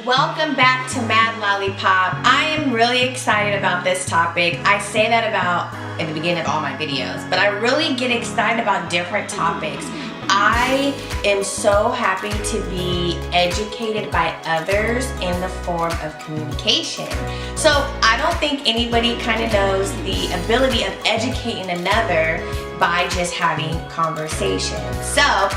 Welcome back to Mad Lollipop. I am really excited about this topic. I say that about at the beginning of all my videos, but I really get excited about different topics. I am so happy to be educated by others in the form of communication. So I don't think anybody kind of knows the ability of educating another by just having conversations. So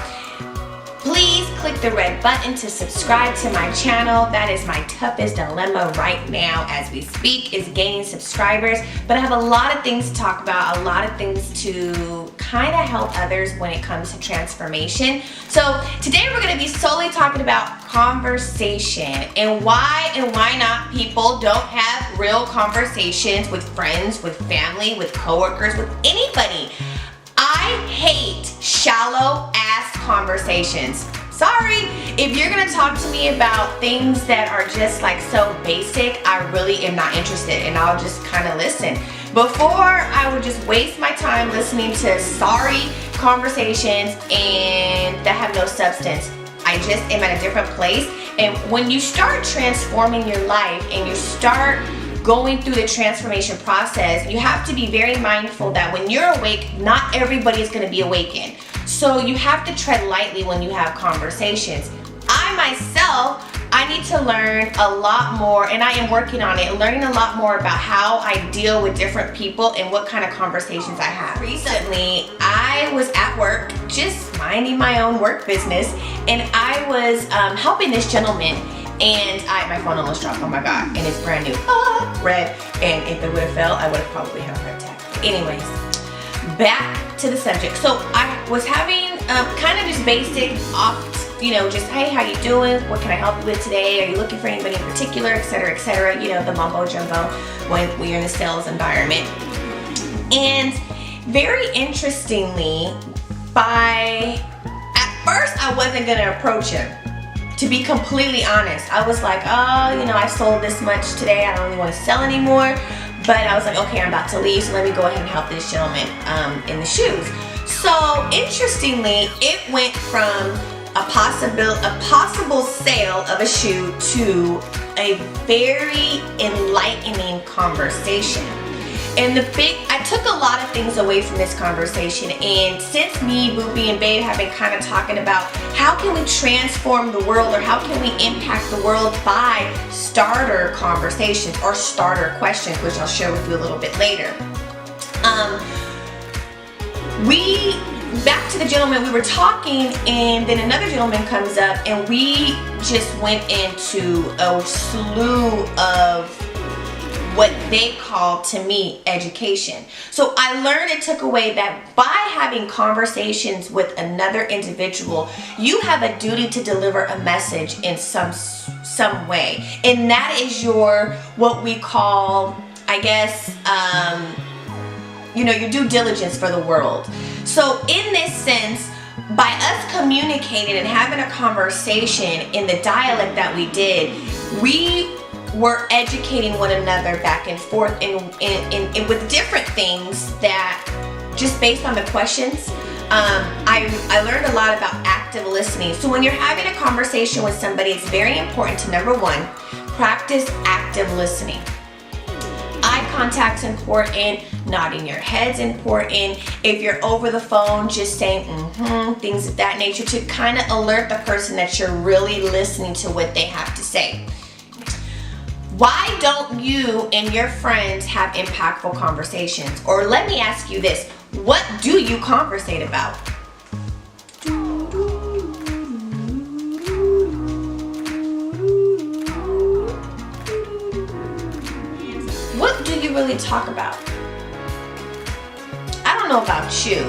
please click the red button to subscribe to my channel. That is my toughest dilemma right now as we speak, is gaining subscribers. But I have a lot of things to talk about, a lot of things to kind of help others when it comes to transformation. So today we're going to be solely talking about conversation and why not people don't have real conversations with friends, with family, with coworkers, with anybody. I hate shallow ass conversations. Sorry, if you're gonna talk to me about things that are just like so basic, I really am not interested, and I'll just kind of listen. Before, I would just waste my time listening to sorry conversations and that have no substance. I just am at a different place, and when you start transforming your life and you start going through the transformation process, you have to be very mindful that when you're awake, not everybody is going to be awakened. So you have to tread lightly when you have conversations. I need to learn a lot more, and I am working on it, learning a lot more about how I deal with different people and what kind of conversations I have. Recently, I was at work, just minding my own work business, and I was helping this gentleman. And my phone almost dropped, oh my God, and it's brand new, red, and if it would have fell, I would have probably had a heart attack. Anyways, back to the subject. So I was having kind of just basic, just, hey, how you doing? What can I help you with today? Are you looking for anybody in particular, et cetera, you know, the mumbo jumbo when you're in the sales environment. And very interestingly, at first I wasn't gonna approach him. To be completely honest, I was like, I sold this much today, I don't really want to sell anymore. But I was like, okay, I'm about to leave, so let me go ahead and help this gentleman in the shoes. So interestingly, it went from a possible sale of a shoe to a very enlightening conversation. And I took a lot of things away from this conversation, and since me, Boopy, and Babe have been kind of talking about how can we transform the world, or how can we impact the world by starter conversations or starter questions, which I'll share with you a little bit later. Back to the gentleman, we were talking, and then another gentleman comes up, and we just went into a slew of what they call, to me, education. So I learned and took away that by having conversations with another individual, you have a duty to deliver a message in some way. And that is what we call, I guess, your due diligence for the world. So in this sense, by us communicating and having a conversation in the dialect that we did, we were educating one another back and forth and with different things that, just based on the questions, I learned a lot about active listening. So when you're having a conversation with somebody, it's very important to, number one, practice active listening. Eye contact's important, nodding your head's important. If you're over the phone, just saying things of that nature to kind of alert the person that you're really listening to what they have to say. Why don't you and your friends have impactful conversations? Or let me ask you this, what do you conversate about? What do you really talk about? I don't know about you,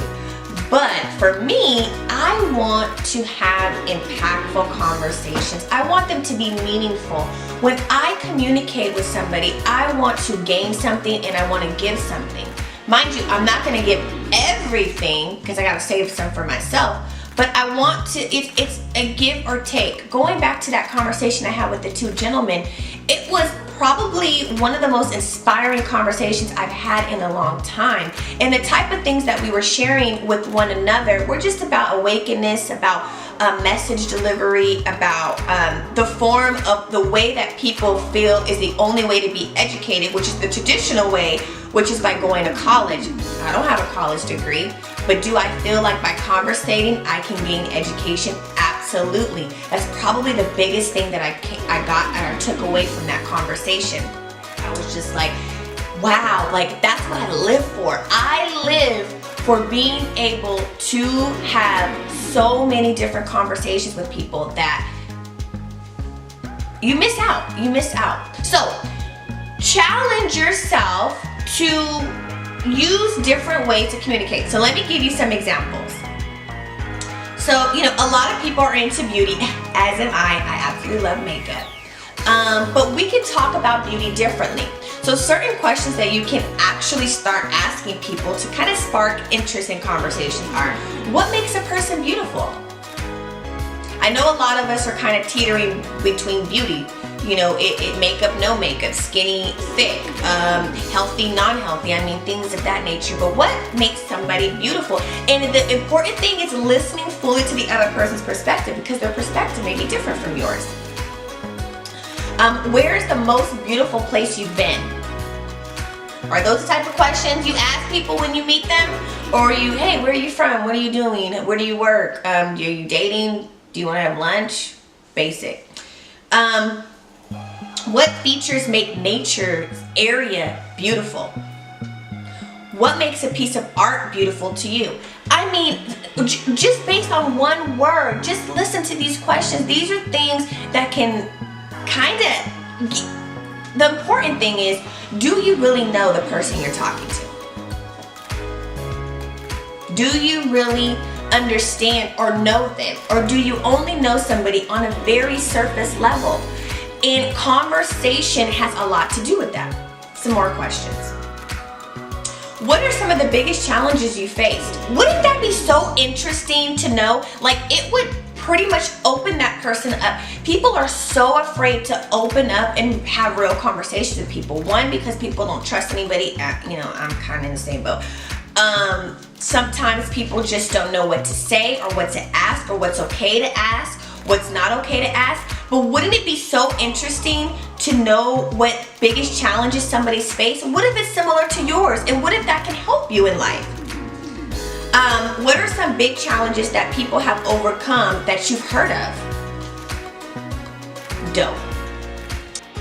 but for me, I want to have impactful conversations. I want them to be meaningful. When I communicate with somebody, I want to gain something and I want to give something. Mind you, I'm not going to give everything because I got to save some for myself, but I want to, it's a give or take. Going back to that conversation I had with the two gentlemen, it was probably one of the most inspiring conversations I've had in a long time. And the type of things that we were sharing with one another were just about awakeness, about message delivery, about the form of the way that people feel is the only way to be educated, which is the traditional way, which is by going to college. I don't have a college degree, but do I feel like by conversating I can gain education? Absolutely. That's probably the biggest thing that I got or took away from that conversation. I was just like, wow, like that's what I live for. I live for being able to have so many different conversations with people that you miss out. You miss out. So challenge yourself to use different ways to communicate. So let me give you some examples. So, you know, a lot of people are into beauty, as am I. I absolutely love makeup. But we can talk about beauty differently. So certain questions that you can actually start asking people to kind of spark interest in conversation are, what makes a person beautiful? I know a lot of us are kind of teetering between beauty. You know, makeup, no makeup, skinny, thick, healthy, non-healthy. I mean, things of that nature. But what makes somebody beautiful? And the important thing is listening fully to the other person's perspective, because their perspective may be different from yours. Where is the most beautiful place you've been? Are those the type of questions you ask people when you meet them? Or are you, hey, where are you from? What are you doing? Where do you work? Are you dating? Do you want to have lunch? Basic. What features make nature's area beautiful? What makes a piece of art beautiful to you? I mean, just based on one word, just listen to these questions. These are things that can kind of, the important thing is, do you really know the person you're talking to? Do you really understand or know them? Or do you only know somebody on a very surface level? And conversation has a lot to do with that. Some more questions. What are some of the biggest challenges you faced? Wouldn't that be so interesting to know? Like, it would pretty much open that person up. People are so afraid to open up and have real conversations with people. One, because people don't trust anybody. You know, I'm kind of in the same boat. Sometimes people just don't know what to say or what to ask or what's okay to ask, what's not okay to ask. But wouldn't it be so interesting to know what biggest challenges somebody's face? What if it's similar to yours? And what if that can help you in life? What are some big challenges that people have overcome that you've heard of? Dope.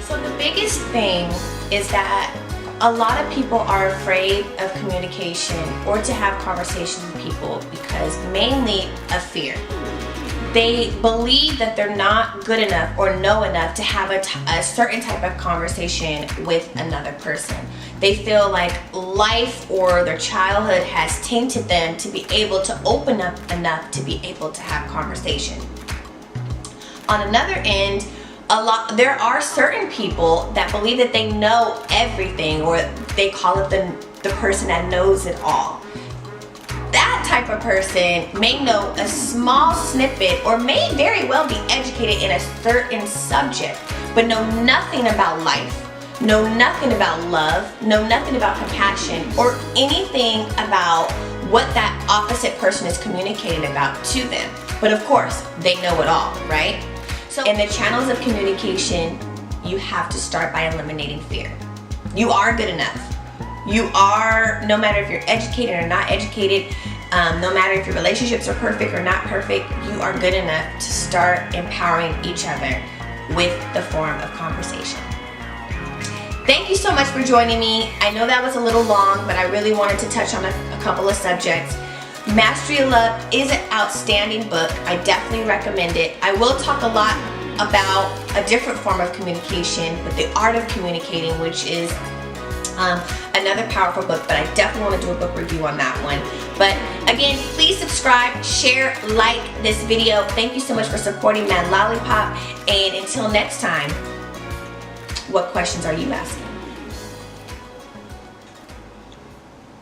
So the biggest thing is that a lot of people are afraid of communication or to have conversations with people because mainly of fear. They believe that they're not good enough or know enough to have a certain type of conversation with another person. They feel like life or their childhood has tainted them to be able to open up enough to be able to have conversation. On another end, there are certain people that believe that they know everything, or they call it the person that knows it all. That type of person may know a small snippet or may very well be educated in a certain subject, but know nothing about life, know nothing about love, know nothing about compassion, or anything about what that opposite person is communicating about to them. But of course, they know it all, right? So in the channels of communication, you have to start by eliminating fear. You are good enough. You are, no matter if you're educated or not educated, no matter if your relationships are perfect or not perfect, you are good enough to start empowering each other with the form of conversation. Thank you so much for joining me. I know that was a little long, but I really wanted to touch on a couple of subjects. Mastery of Love is an outstanding book. I definitely recommend it. I will talk a lot about a different form of communication, but the art of communicating, which is another powerful book, but I definitely want to do a book review on that one. But again, please subscribe, share, like this video. Thank you so much for supporting Mad Lollipop, and until next time, what questions are you asking?